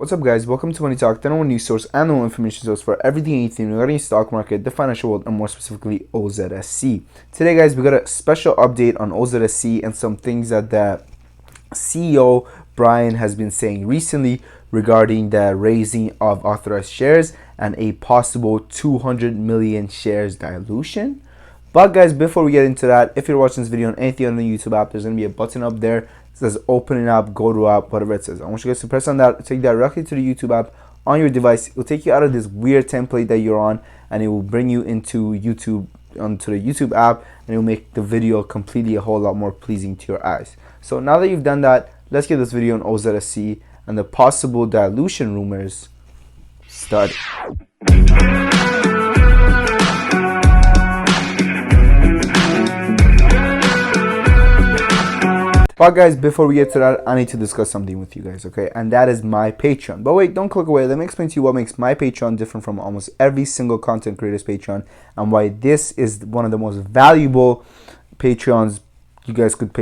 What's up guys, welcome to Money Talk, the number one news source and the one information source for everything and anything regarding the stock market, the financial world, and more specifically OZSC. Today guys, we got a special update on OZSC and some things that the CEO Brian has been saying recently regarding the raising of authorized shares and a possible 200 million shares dilution. But guys, before we get into that, if you're watching this video on anything on the YouTube app, there's going to be a button up there. It says open app, go to app, whatever it says. I want you guys to press on that, take that directly to the YouTube app on your device. It will take you out of this weird template that you're on, and it will bring you into YouTube, onto the YouTube app, and it will make the video completely a whole lot more pleasing to your eyes. So now that you've done that, let's get this video on OZSC and the possible dilution rumors started. But guys, before we get to that, I need to discuss something with you guys, okay? And that is my Patreon. But wait, don't click away. Let me explain to you what makes my Patreon different from almost every single content creator's Patreon, and why this is one of the most valuable Patreons you guys could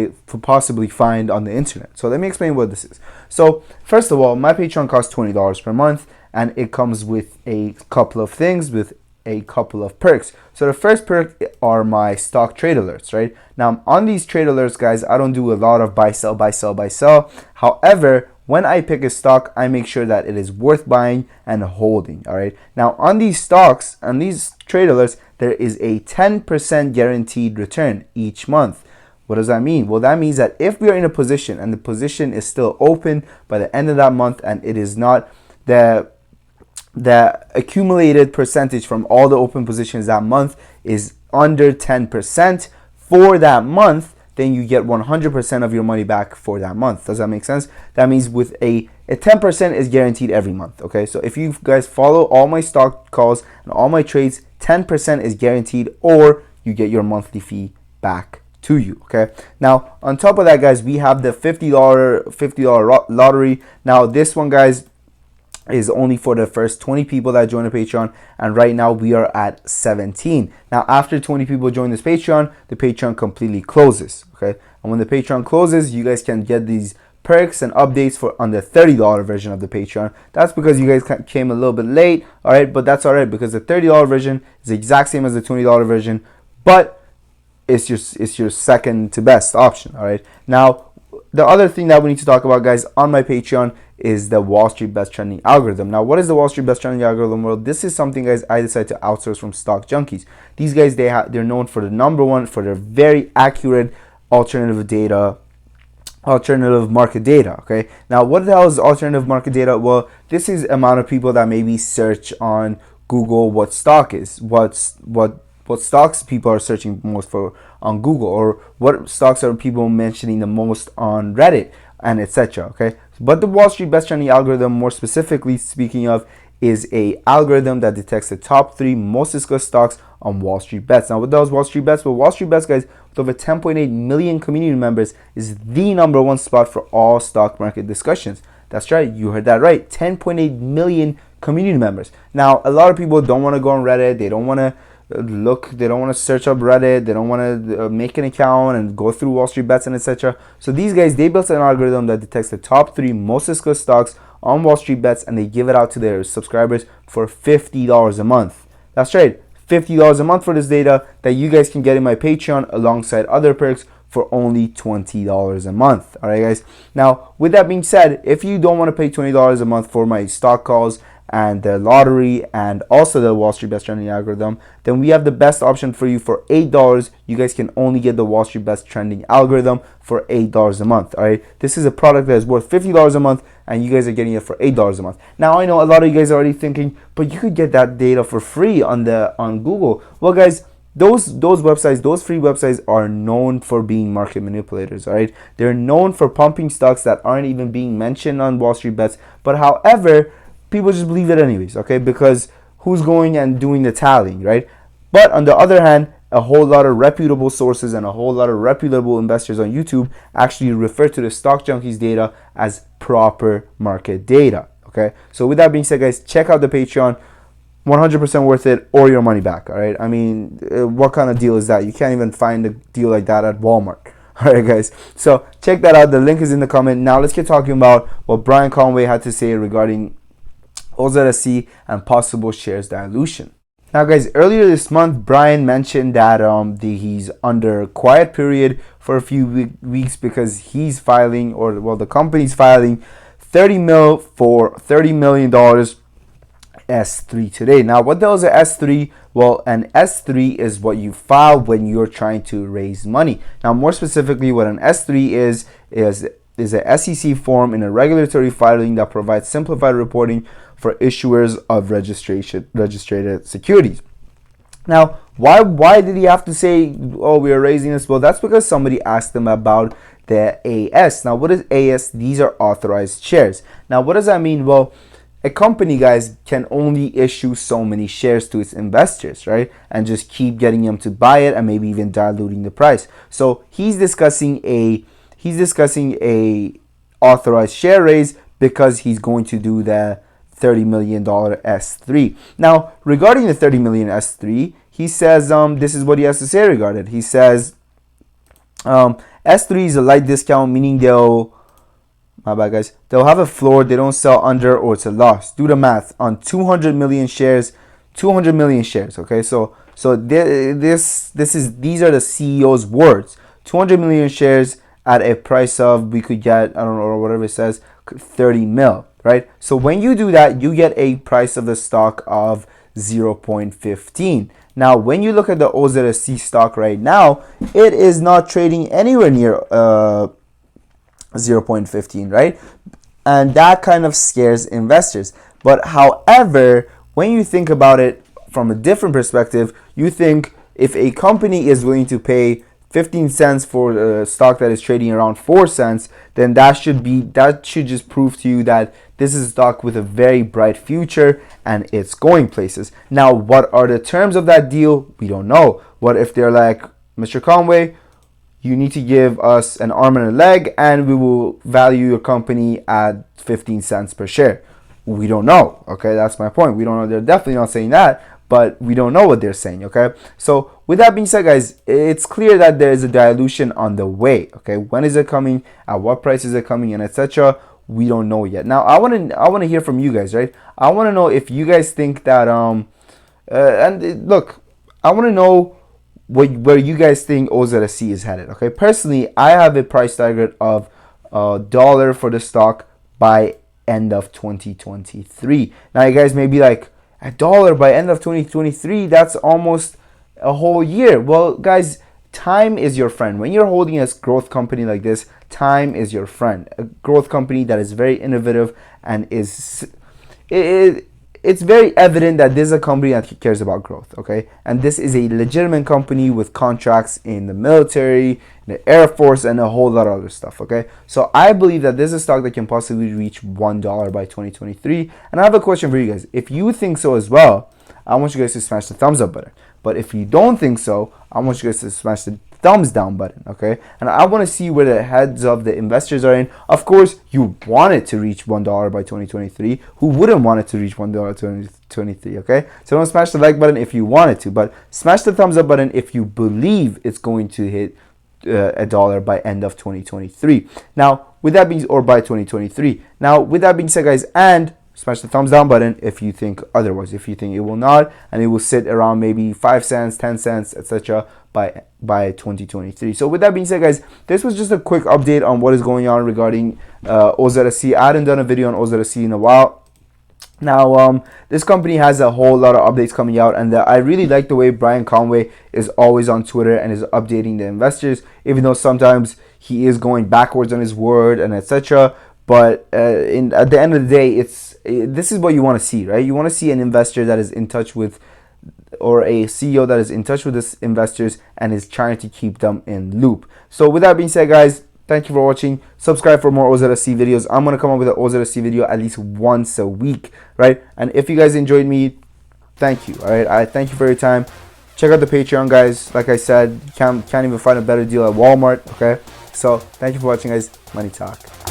possibly find on the internet. So let me explain what this is. So first of all, my Patreon costs $20 per month, and it comes with a couple of things, with a couple of perks. So the first perk are my stock trade alerts, right? Now on these trade alerts, guys, I don't do a lot of buy, sell, buy, sell, buy, sell. However, when I pick a stock, I make sure that it is worth buying and holding, all right? Now on these stocks, on these trade alerts, there is a 10% guaranteed return each month. What does that mean? Well, that means that if we are in a position and the position is still open by the end of that month, and it is not the accumulated percentage from all the open positions that month is under 10% for that month, then you get 100% of your money back for that month. Does that make sense? That means with a 10% is guaranteed every month, okay? So if you guys follow all my stock calls and all my trades, 10% is guaranteed, or you get your monthly fee back to you, okay? Now on top of that, guys, we have the $50 lottery. Now this one, guys, is only for the first 20 people that join the Patreon, and right now we are at 17. Now after 20 people join this Patreon, the Patreon completely closes, okay? And when the Patreon closes, you guys can get these perks and updates for on the $30 version of the Patreon. That's because you guys came a little bit late, all right? But that's all right, because the $30 version is the exact same as the $20 version, but it's your second to best option, all right? Now the other thing that we need to talk about, guys, on my Patreon is the Wall Street Best Trending algorithm. Now, what is the Wall Street Best Trending algorithm? Well, this is something, guys, I decided to outsource from Stock Junkies. These guys, they're known for the number one, for their very accurate alternative market data, okay? Now, what the hell is alternative market data? Well, this is amount of people that maybe search on Google what stock is, what stocks people are searching most for on Google, or what stocks are people mentioning the most on Reddit, and etc. Okay, but the Wall Street Best Trending algorithm, more specifically speaking of, is a algorithm that detects the top 3 most discussed stocks on Wall Street Bets. Now, what does Wall Street Bets? Well, Wall Street Bets, guys, with over 10.8 million community members, is the number one spot for all stock market discussions. That's right, you heard that right, 10.8 million community members. Now, a lot of people don't want to go on Reddit, they don't want to they don't want to search up Reddit, they don't want to make an account and go through Wall Street Bets and etc. So these guys, they built an algorithm that detects the top 3 most discussed stocks on Wall Street Bets, and they give it out to their subscribers for $50 a month. That's right, $50 a month for this data that you guys can get in my Patreon alongside other perks for only $20 a month. All right, guys. Now, with that being said, if you don't want to pay $20 a month for my stock calls and the lottery and also the Wall Street Best Trending algorithm, then we have the best option for you for $8. You guys can only get the Wall Street Best Trending algorithm for $8 a month. All right, this is a product that is worth $50 a month, and you guys are getting it for $8 a month. Now I know a lot of you guys are already thinking, but you could get that data for free on Google. Well, guys, those websites, those free websites, are known for being market manipulators. All right, they're known for pumping stocks that aren't even being mentioned on Wall Street Bets, but however, people just believe it anyways, okay? Because who's going and doing the tallying, right? But on the other hand, a whole lot of reputable sources and a whole lot of reputable investors on YouTube actually refer to the Stock Junkies data as proper market data, okay? So with that being said, guys, check out the Patreon. 100% worth it, or your money back, all right? I mean, what kind of deal is that? You can't even find a deal like that at Walmart, All right, guys. So check that out. The link is in the comment. Now let's get talking about what Brian Conway had to say regarding OZSC and possible shares dilution. Now, guys, earlier this month, Brian mentioned that he's under quiet period for a few weeks because he's filing, or well, the company's filing 30 mil for $30 million S3 today. Now, what the hell is an S3? Well, an S3 is what you file when you're trying to raise money. Now, more specifically, what an S3 is a SEC form in a regulatory filing that provides simplified reporting for issuers of registered securities. Now, why did he have to say, oh, we are raising this? Well, that's because somebody asked him about the AS. Now, what is AS? These are authorized shares. Now, what does that mean? Well, a company, guys, can only issue so many shares to its investors, right? And just keep getting them to buy it and maybe even diluting the price. So he's discussing a authorized share raise because he's going to do the $30 million S3. Now, regarding the $30 million S3, he says this is what he has to say regarding it. He says S3 is a light discount, meaning they'll have a floor. They don't sell under, or it's a loss. Do the math on 200 million shares. 200 million shares. Okay, so these are the CEO's words. 200 million shares at a price of, we could get, I don't know, or whatever it says, 30 mil, right? So when you do that, you get a price of the stock of 0.15. Now, when you look at the OZSC stock right now, it is not trading anywhere near 0.15, right? And that kind of scares investors. But however, when you think about it from a different perspective, you think if a company is willing to pay 15 cents for a stock that is trading around 4 cents, then that should just prove to you that this is a stock with a very bright future and it's going places. Now, what are the terms of that deal? We don't know. What if they're like, Mr. Conway, you need to give us an arm and a leg and we will value your company at 15 cents per share? We don't know. Okay, that's my point. We don't know. They're definitely not saying that, but we don't know what they're saying. Okay, so with that being said, guys, it's clear that there is a dilution on the way. Okay, when is it coming? At what price is it coming? And etc. We don't know yet. Now, I want to hear from you guys, right? I want to know if you guys think that look, I want to know where you guys think OZSC is headed. Okay, personally, I have a price target of $1 for the stock by end of 2023. Now, you guys may be like, $1 by end of 2023, that's almost a whole year. Well, guys, time is your friend. When you're holding a growth company like this, time is your friend. A growth company that is very innovative and it's very evident that this is a company that cares about growth, okay? And this is a legitimate company with contracts in the military, the Air Force, and a whole lot of other stuff, okay? So I believe that this is a stock that can possibly reach $1 by 2023. And I have a question for you guys. If you think so as well, I want you guys to smash the thumbs up button. But if you don't think so, I want you guys to smash the thumbs down button, okay? And I want to see where the heads of the investors are in. Of course, you want it to reach $1 by 2023. Who wouldn't want it to reach $1 by 2023, okay? So don't smash the like button if you want it to, but smash the thumbs up button if you believe it's going to hit $1 by end of 2023. Now, with that being, or by 2023. Now, with that being said, guys, and smash the thumbs down button if you think otherwise. If you think it will not, and it will sit around maybe 5 cents, 10 cents, etc. by 2023. So with that being said, guys, this was just a quick update on what is going on regarding OZSC. I hadn't done a video on OZSC in a while. Now, this company has a whole lot of updates coming out, and I really like the way Brian Conway is always on Twitter and is updating the investors, even though sometimes he is going backwards on his word and etc. But at the end of the day, this is what you want to see, right? You want to see an investor that is in touch with, or a CEO that is in touch with his investors and is trying to keep them in loop. So with that being said, guys, thank you for watching. Subscribe for more OZSC videos. I'm going to come up with an OZSC video at least once a week, right? And if you guys enjoyed me, thank you, all right? I thank you for your time. Check out the Patreon, guys. Like I said, can't even find a better deal at Walmart, okay? So thank you for watching, guys. Money Talk.